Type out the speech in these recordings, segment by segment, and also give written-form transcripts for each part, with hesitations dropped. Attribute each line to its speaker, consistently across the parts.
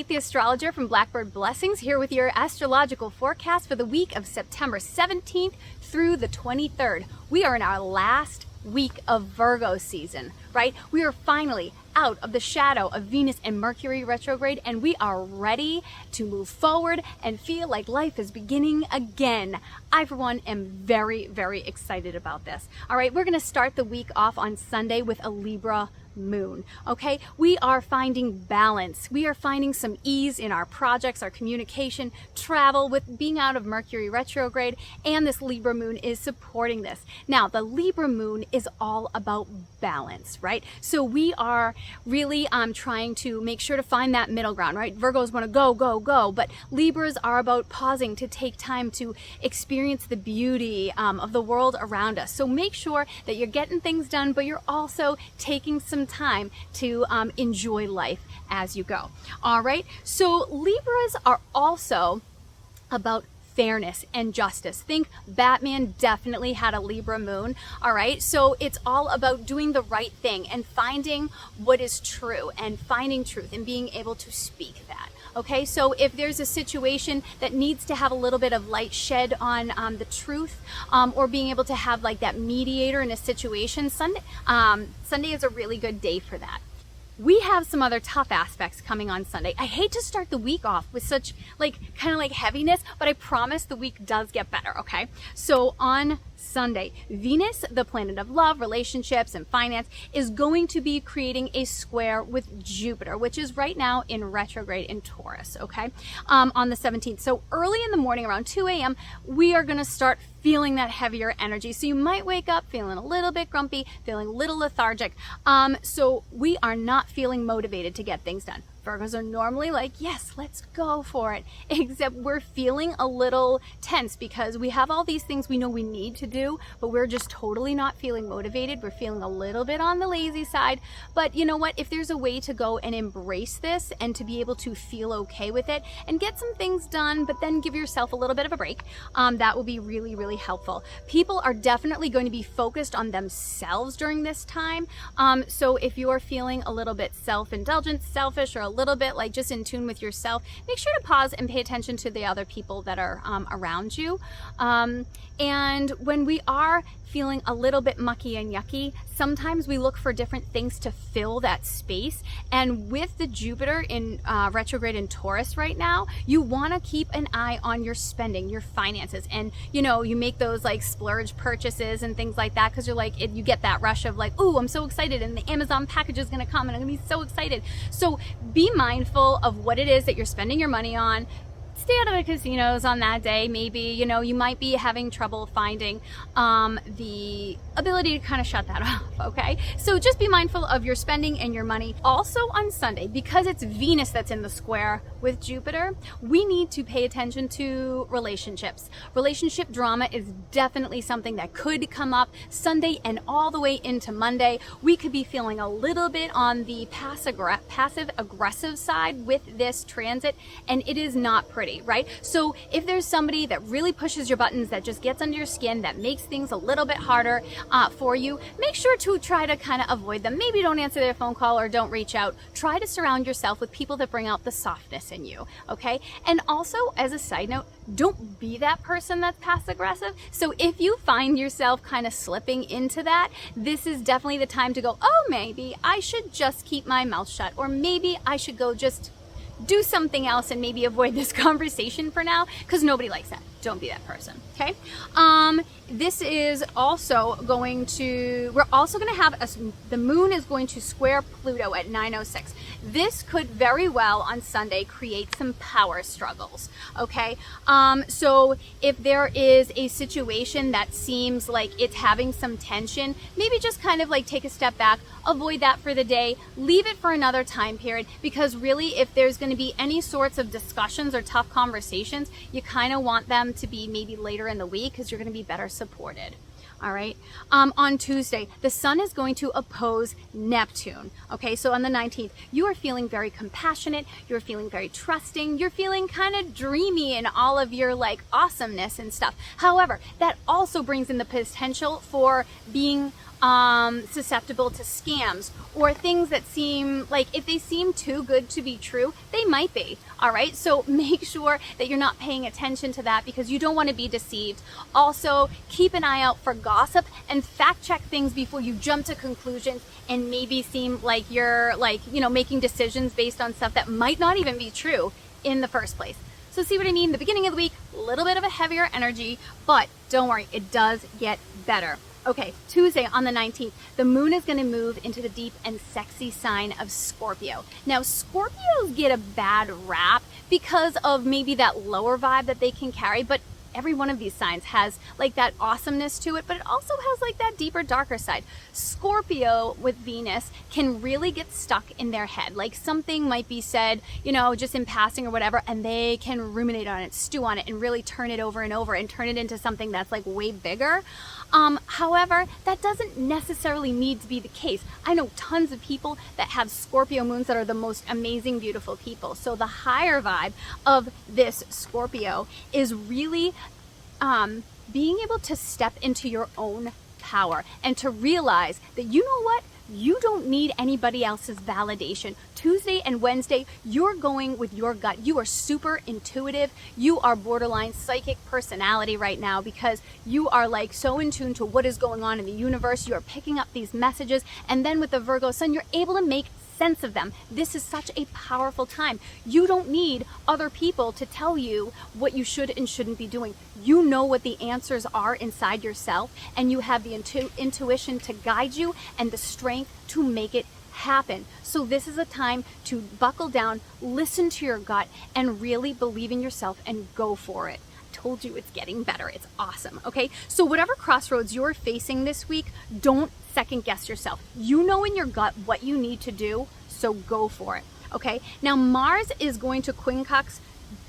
Speaker 1: Kate the Astrologer from Blackbird Blessings here with your astrological forecast for the week of September 17th through the 23rd. We are in our last week of Virgo season, right? We are finally out of the shadow of Venus and Mercury retrograde, and we are ready to move forward and feel like life is beginning again. I, for one, am very, very excited about this. All right, we're going to start the week off on Sunday with a Libra moon. Okay, we are finding balance. We are finding some ease in our projects, our communication, travel with being out of Mercury retrograde, and this Libra moon is supporting this. Now, the Libra moon is all about balance, right? So we are really trying to make sure to find that middle ground, right? Virgos want to go, go, go, but Libras are about pausing to take time to experience the beauty of the world around us. So make sure that you're getting things done, but you're also taking some time to enjoy life as you go. All right, so Libras are also about fairness and justice. Think Batman definitely had a Libra moon. All right, so it's all about doing the right thing and finding what is true and finding truth and being able to speak that. Okay, so if there's a situation that needs to have a little bit of light shed on the truth, or being able to have like that mediator in a situation, Sunday is a really good day for that. We have some other tough aspects coming on Sunday. I hate to start the week off with such kind of heaviness, but I promise the week does get better, okay? So on Sunday, Venus, the planet of love, relationships, and finance, is going to be creating a square with Jupiter, which is right now in retrograde in Taurus, okay, on the 17th. So early in the morning, around 2 a.m., we are going to start feeling that heavier energy. So you might wake up feeling a little bit grumpy, feeling a little lethargic. So we are not feeling motivated to get things done. Virgos are normally like, yes, let's go for it. Except we're feeling a little tense because we have all these things we know we need to do, but we're just totally not feeling motivated. We're feeling a little bit on the lazy side. But you know what? If there's a way to go and embrace this and to be able to feel okay with it and get some things done, but then give yourself a little bit of a break, that will be really, really helpful. People are definitely going to be focused on themselves during this time. So if you are feeling a little bit self-indulgent, selfish, or a little bit just in tune with yourself, make sure to pause and pay attention to the other people that are around you. And when we are feeling a little bit mucky and yucky, sometimes we look for different things to fill that space. And with the Jupiter in retrograde in Taurus right now, you want to keep an eye on your spending, your finances, and you make those splurge purchases and things like that because you're you get that rush of ooh, I'm so excited, and the Amazon package is going to come, and I'm going to be so excited. So be mindful of what it is that you're spending your money on. Stay out of the casinos on that day. Maybe you might be having trouble finding the ability to kind of shut that off. Okay, so just be mindful of your spending and your money. Also on Sunday, because it's Venus that's in the square with Jupiter, we need to pay attention to relationships. Relationship drama is definitely something that could come up Sunday and all the way into Monday. We could be feeling a little bit on the passive aggressive side with this transit, and it is not pretty, right? So if there's somebody that really pushes your buttons, that just gets under your skin, that makes things a little bit harder for you, make sure to try to kind of avoid them. Maybe don't answer their phone call or don't reach out. Try to surround yourself with people that bring out the softness in you, okay? And also, as a side note, don't be that person that's passive aggressive. So if you find yourself kind of slipping into that, this is definitely the time to go, oh, maybe I should just keep my mouth shut, or maybe I should go just do something else and maybe avoid this conversation for now, because nobody likes that. Don't be that person, okay? This is also going to, we're also going to have, the moon is going to square Pluto at 9:06. This could very well on Sunday create some power struggles, okay? So if there is a situation that seems like it's having some tension, maybe just kind of take a step back, avoid that for the day, leave it for another time period, because really if there's going to be any sorts of discussions or tough conversations, you kind of want them to be maybe later in the week because you're going to be better supported. All right. On Tuesday, the sun is going to oppose Neptune. Okay. So on the 19th, you are feeling very compassionate. You're feeling very trusting. You're feeling kind of dreamy in all of your like awesomeness and stuff. However, that also brings in the potential for being susceptible to scams or things that seem like, if they seem too good to be true, they might be. All right. So make sure that you're not paying attention to that because you don't want to be deceived. Also, keep an eye out for gossip and fact check things before you jump to conclusions and maybe seem like you're like, making decisions based on stuff that might not even be true in the first place. So see what I mean? The beginning of the week, a little bit of a heavier energy, but don't worry, it does get better. Okay, Tuesday on the 19th, the moon is going to move into the deep and sexy sign of Scorpio. Now, Scorpios get a bad rap because of maybe that lower vibe that they can carry, but every one of these signs has like that awesomeness to it, but it also has like that deeper, darker side. Scorpio with Venus can really get stuck in their head. Like something might be said, just in passing or whatever, and they can ruminate on it, stew on it, and really turn it over and over and turn it into something that's like way bigger. However, that doesn't necessarily need to be the case. I know tons of people that have Scorpio moons that are the most amazing, beautiful people. So the higher vibe of this Scorpio is really being able to step into your own power and to realize that, you know what? You don't need anybody else's validation. Tuesday and Wednesday, you're going with your gut. You are super intuitive. You are borderline psychic personality right now because you are like so in tune to what is going on in the universe. You are picking up these messages. And then with the Virgo sun, you're able to make sense of them. This is such a powerful time. You don't need other people to tell you what you should and shouldn't be doing. You know what the answers are inside yourself, and you have the intuition to guide you and the strength to make it happen. So this is a time to buckle down, listen to your gut, and really believe in yourself and go for it. Told you it's getting better. It's awesome. Okay. So whatever crossroads you're facing this week, don't second guess yourself. You know in your gut what you need to do, so go for it. Okay. Now Mars is going to quincunx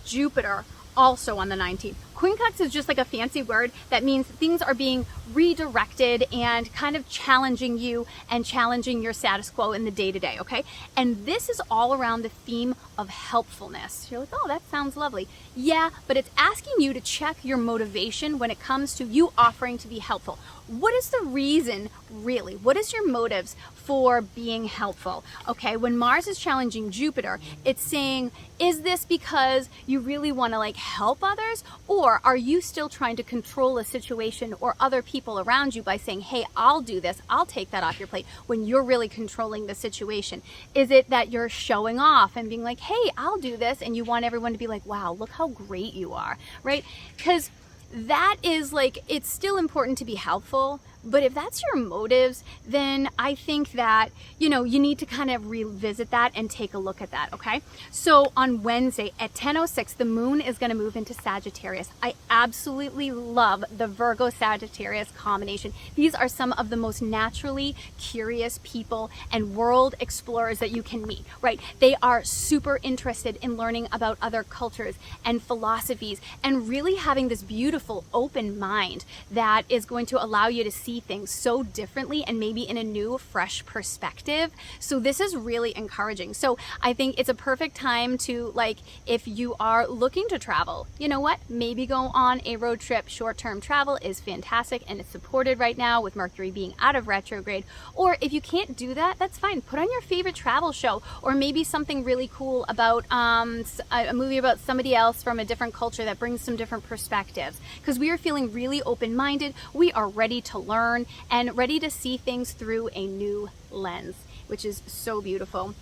Speaker 1: Jupiter also on the 19th. Quincunx is just like a fancy word that means things are being redirected and kind of challenging you and challenging your status quo in the day-to-day, okay? And this is all around the theme of helpfulness. You're like, oh, that sounds lovely. Yeah, but it's asking you to check your motivation when it comes to you offering to be helpful. What is the reason, really? What is your motives for being helpful? Okay, when Mars is challenging Jupiter, it's saying, is this because you really want to like help others? Or are you still trying to control a situation or other people around you by saying, hey, I'll do this, I'll take that off your plate, when you're really controlling the situation? Is it that you're showing off and being like, hey, I'll do this, and you want everyone to be like, wow, look how great you are, right? Because that is like, it's still important to be helpful, but if that's your motives, then I think that, you need to kind of revisit that and take a look at that, okay? So on Wednesday at 10:06, the moon is going to move into Sagittarius. I absolutely love the Virgo Sagittarius combination. These are some of the most naturally curious people and world explorers that you can meet, right? They are super interested in learning about other cultures and philosophies and really having this beautiful open mind that is going to allow you to see things so differently and maybe in a new, fresh perspective. So this is really encouraging. So I think it's a perfect time to, like, if you are looking to travel, you know what? Maybe go on a road trip. Short-term travel is fantastic and it's supported right now with Mercury being out of retrograde. Or if you can't do that, that's fine. Put on your favorite travel show, or maybe something really cool about a movie about somebody else from a different culture that brings some different perspectives. Because we are feeling really open-minded. We are ready to learn and ready to see things through a new lens, which is so beautiful.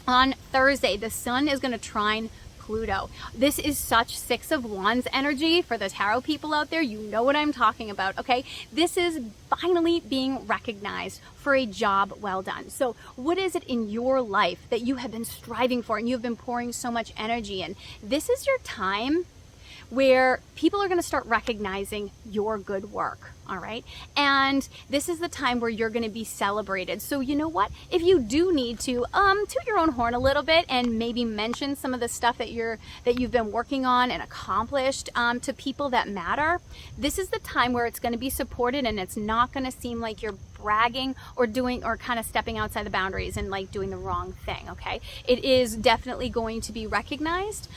Speaker 1: On Thursday, the sun is going to trine Pluto. This is such Six of Wands energy for the tarot people out there. You know what I'm talking about, okay? This is finally being recognized for a job well done. So what is it in your life that you have been striving for and you've been pouring so much energy in? This is your time where people are going to start recognizing your good work, all right? And this is the time where you're gonna be celebrated. So you know what? If you do need to toot your own horn a little bit and maybe mention some of the stuff that you've been working on and accomplished to people that matter, this is the time where it's gonna be supported, and it's not gonna seem like you're bragging or kind of stepping outside the boundaries and like doing the wrong thing, okay? It is definitely going to be recognized.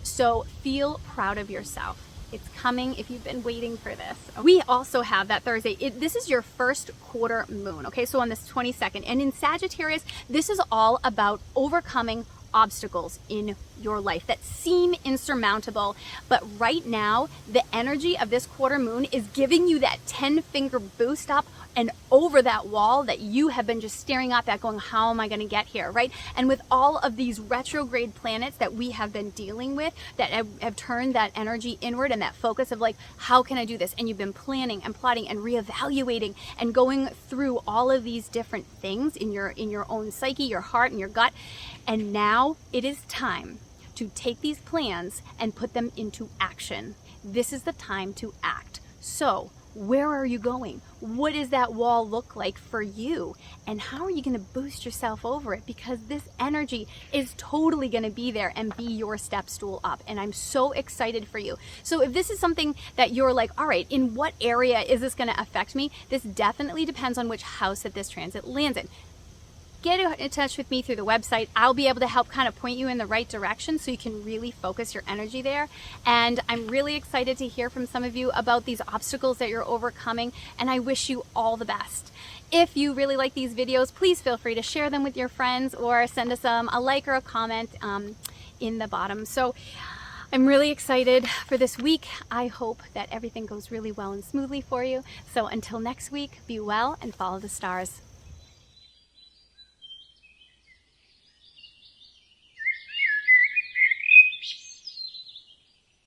Speaker 1: So feel proud of yourself. It's coming if you've been waiting for this. We also have that Thursday. This is your first quarter moon, okay? So on this 22nd. And in Sagittarius, this is all about overcoming obstacles in your life that seem insurmountable. But right now, the energy of this quarter moon is giving you that 10-finger boost up and over that wall that you have been just staring up at going, how am I going to get here, right? And with all of these retrograde planets that we have been dealing with that have turned that energy inward and that focus of like, how can I do this? And you've been planning and plotting and reevaluating and going through all of these different things in your own psyche, your heart, and your gut. And now it is time to take these plans and put them into action. This is the time to act. So where are you going? What does that wall look like for you? And how are you going to boost yourself over it? Because this energy is totally going to be there and be your step stool up. And I'm so excited for you. So if this is something that you're like, all right, in what area is this going to affect me? This definitely depends on which house that this transit lands in. Get in touch with me through the website. I'll be able to help kind of point you in the right direction so you can really focus your energy there. And I'm really excited to hear from some of you about these obstacles that you're overcoming, and I wish you all the best. If you really like these videos, please feel free to share them with your friends or send us a like or a comment in the bottom. So I'm really excited for this week. I hope that everything goes really well and smoothly for you. So until next week, be well and follow the stars.